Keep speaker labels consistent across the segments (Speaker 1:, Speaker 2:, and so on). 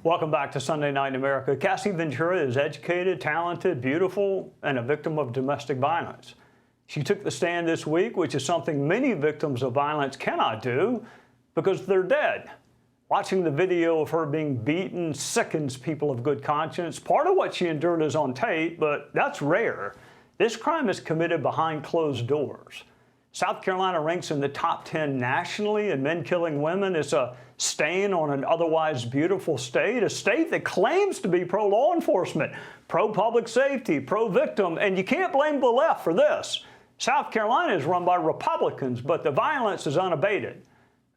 Speaker 1: Welcome back to Sunday Night in America. Cassie Ventura is educated, talented, beautiful, and a victim of domestic violence. She took the stand this week, which is something many victims of violence cannot do because they're dead. Watching the video of her being beaten sickens people of good conscience. Part of what she endured is on tape, but that's rare. This crime is committed behind closed doors. South Carolina ranks in the top 10 nationally in men killing women. It's a stain on an otherwise beautiful state, a state that claims to be pro-law enforcement, pro-public safety, pro-victim, and you can't blame the left for this. South Carolina is run by Republicans, but the violence is unabated.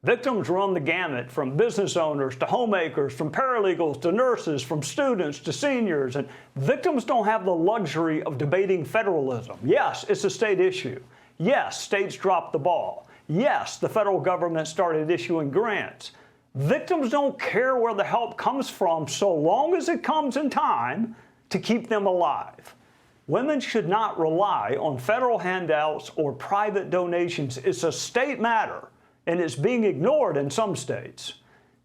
Speaker 1: Victims run the gamut, from business owners to homemakers, from paralegals to nurses, from students to seniors, and victims don't have the luxury of debating federalism. Yes, it's a state issue. Yes, states dropped the ball. Yes, the federal government started issuing grants. Victims don't care where the help comes from so long as it comes in time to keep them alive. Women should not rely on federal handouts or private donations. It's a state matter, and it's being ignored in some states.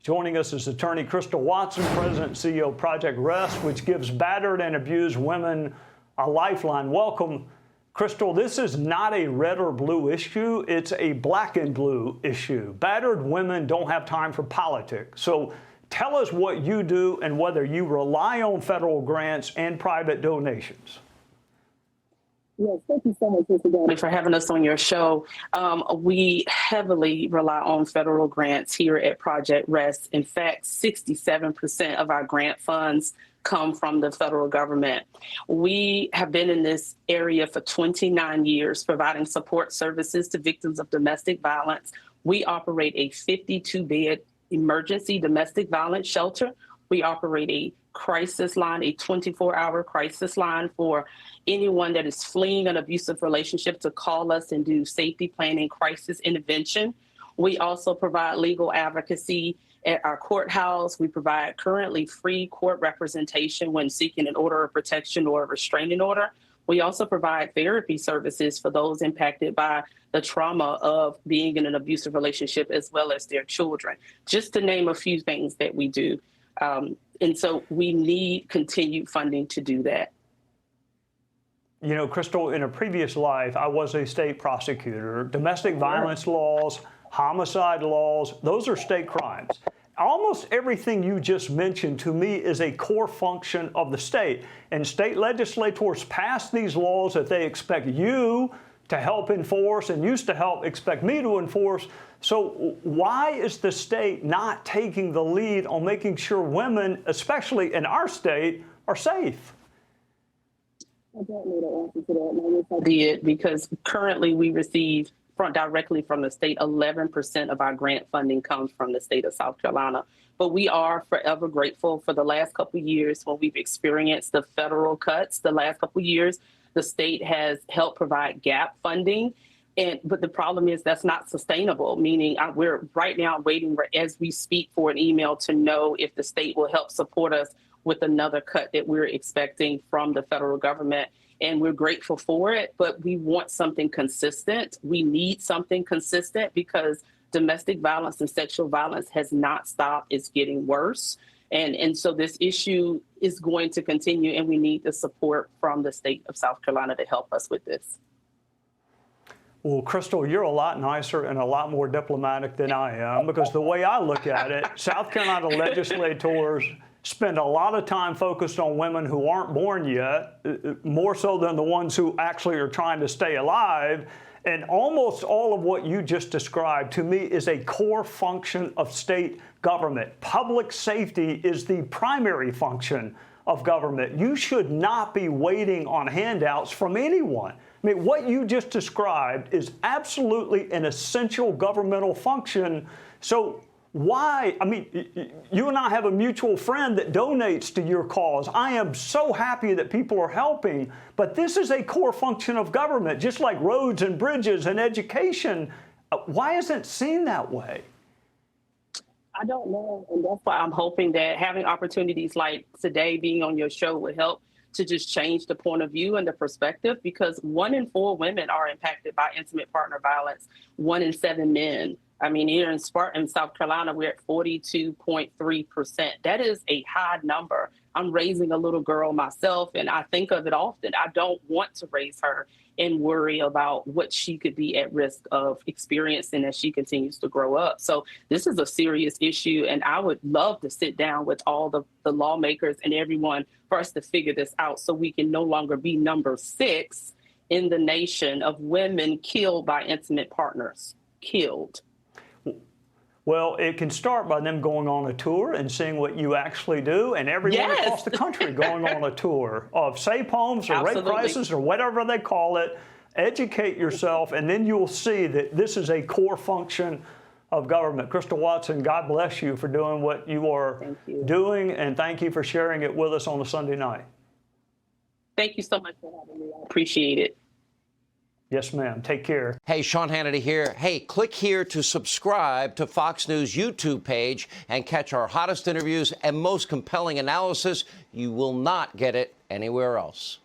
Speaker 1: Joining us is attorney Crystal Watson, president and CEO of Project Rest, which gives battered and abused women a lifeline. Welcome, Crystal. This is not a red or blue issue. It's a black and blue issue. Battered women don't have time for politics. So tell us what you do and whether you rely on federal grants and private donations.
Speaker 2: Yes, thank you so much, Mr. Downey, for having us on your show. We heavily rely on federal grants here at Project Rest. In fact, 67% of our grant funds come from the federal government. We have been in this area for 29 years, providing support services to victims of domestic violence. We operate a 52-bed emergency domestic violence shelter. We operate a crisis line, a 24-hour crisis line for anyone that is fleeing an abusive relationship to call us and do safety planning, crisis intervention. We also provide legal advocacy at our courthouse. We provide currently free court representation when seeking an order of protection or a restraining order. We also provide therapy services for those impacted by the trauma of being in an abusive relationship, as well as their children, just to name a few things that we do. And so we need continued funding to do that. You know,
Speaker 1: Crystal, in a previous life, I was a state prosecutor. Domestic violence laws, homicide laws, those are state crimes. Almost everything you just mentioned to me is a core function of the state. And state legislators pass these laws that they expect you to help enforce and used to help expect me to enforce. So why is the state not taking the lead on making sure women, especially in our state, are safe?
Speaker 2: I don't know the answer to that. Yes, I did, because currently we receive directly from the state, 11% of our grant funding comes from the state of South Carolina. But we are forever grateful for the last couple of years when we've experienced the federal cuts. The last couple of years, the state has helped provide gap funding. But the problem is that's not sustainable, meaning we're right now waiting as we speak for an email to know if the state will help support us with another cut that we're expecting from the federal government. And we're grateful for it, but we want something consistent. We need something consistent because domestic violence and sexual violence has not stopped. It's getting worse. And so this issue is going to continue, and we need the support from the state of South Carolina to help us with this.
Speaker 1: Well, Crystal, you're a lot nicer and a lot more diplomatic than I am, because the way I look at it, South Carolina legislators spend a lot of time focused on women who aren't born yet, more so than the ones who actually are trying to stay alive. And almost all of what you just described to me is a core function of state government. Public safety is the primary function of government. You should not be waiting on handouts from anyone. I mean, what you just described is absolutely an essential governmental function. So why? I mean, you and I have a mutual friend that donates to your cause. I am so happy that people are helping, but this is a core function of government, just like roads and bridges and education. Why isn't it seen that way?
Speaker 2: I don't know, and that's why I'm hoping that having opportunities like today, being on your show, would help to just change the point of view and the perspective, because 1 in 4 women are impacted by intimate partner violence. 1 in 7 men I mean, here in Spartan, South Carolina, we're at 42.3%. That is a high number. I'm raising a little girl myself, and I think of it often. I don't want to raise her and worry about what she could be at risk of experiencing as she continues to grow up. So this is a serious issue, and I would love to sit down with all the lawmakers and everyone for us to figure this out so we can no longer be number 6 in the nation of women killed by intimate partners. Killed.
Speaker 1: Well, it can start by them going on a tour and seeing what you actually do, and everyone
Speaker 2: Yes.
Speaker 1: across the country going on a tour of safe homes or
Speaker 2: Absolutely.
Speaker 1: rape crisis or whatever they call it. Educate yourself, and then you'll see that this is a core function of government. Crystal Watson, God bless you for doing what you are doing, and thank you for sharing it with us on a Sunday night.
Speaker 2: Thank you so much for having me. I appreciate it.
Speaker 1: Yes, ma'am. Take care.
Speaker 3: Hey, Sean Hannity here. Hey, click here to subscribe to Fox News YouTube page and catch our hottest interviews and most compelling analysis. You will not get it anywhere else.